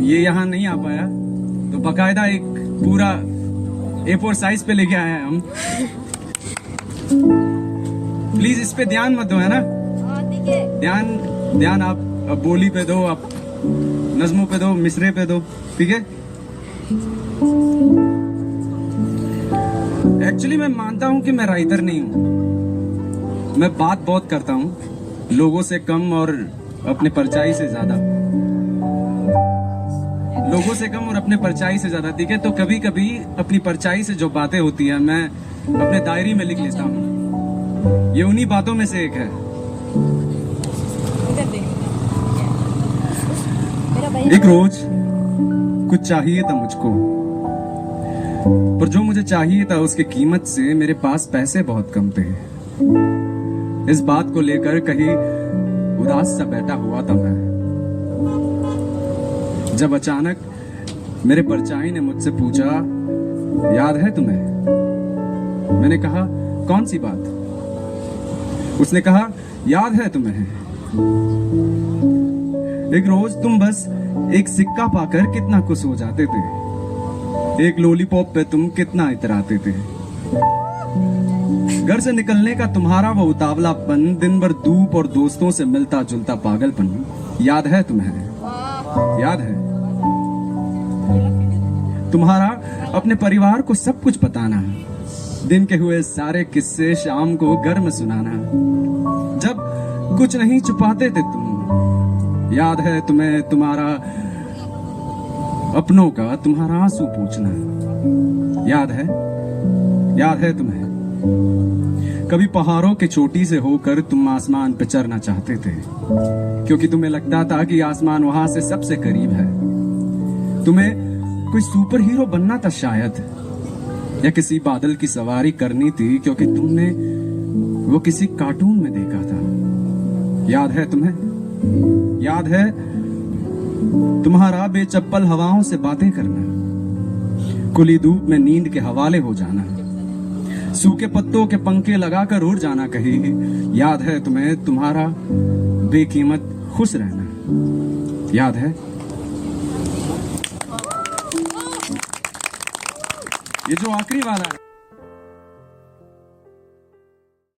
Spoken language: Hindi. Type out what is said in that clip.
ये यहाँ नहीं आ पाया तो बकायदा एक पूरा A4 साइज पे लेके आए हैं हम। प्लीज इस पे ध्यान मत दो, है ना? ध्यान आप बोली पे दो, आप नज़मों पे दो, मिसरे पे दो, ठीक है? एक्चुअली मैं मानता हूं कि मैं राइटर नहीं हूं। मैं बात बहुत करता हूं, लोगों से कम और अपने परछाई से ज्यादा। लोगों से कम और अपने परछाई से ज्यादा, ठीक है? तो कभी कभी अपनी परछाई से जो बातें होती है मैं अपने डायरी में लिख लेता हूं। ये उन्हीं बातों में से एक है। एक रोज कुछ चाहिए था मुझको, पर जो मुझे चाहिए था उसकी कीमत से मेरे पास पैसे बहुत कम थे। इस बात को लेकर कहीं उदास सा बैठा हुआ था मैं, जब अचानक मेरे परछाई ने मुझसे पूछा, याद है तुम्हें? मैंने कहा, कौन सी बात? उसने कहा, याद है तुम्हें एक रोज तुम बस एक सिक्का पाकर कितना खुश हो जाते थे, एक लॉलीपॉप पे तुम कितना इतराते थे, घर से निकलने का तुम्हारा वो उतावलापन, दिन भर धूप और दोस्तों से मिलता जुलता पागलपन, याद है तुम्हें? याद है तुम्हारा अपने परिवार को सब कुछ बताना, दिन के हुए सारे किस्से शाम को घर में सुनाना, जब कुछ नहीं छुपाते थे तुम, याद है तुम्हें? तुम्हारा अपनों का तुम्हारा आंसू पूछना, याद है? याद है तुम्हें? कभी पहाड़ों की चोटी से होकर तुम आसमान पे चढ़ना चाहते थे, क्योंकि तुम्हें लगता था कि आसमान वहां से सबसे करीब है। तुम्हें कोई सुपर हीरो बनना था शायद, या किसी बादल की सवारी करनी थी, क्योंकि तुमने वो किसी कार्टून में देखा था। याद है तुम्हें? याद है तुम्हारा बेचप्पल हवाओं से बातें करना, खुली धूप में नींद के हवाले हो जाना, सूखे पत्तों के पंखे लगाकर उड़ जाना कहीं? याद है तुम्हें? तुम्हारा बेकीमत खुश रहना, याद है? ये जो आखिरी वाला है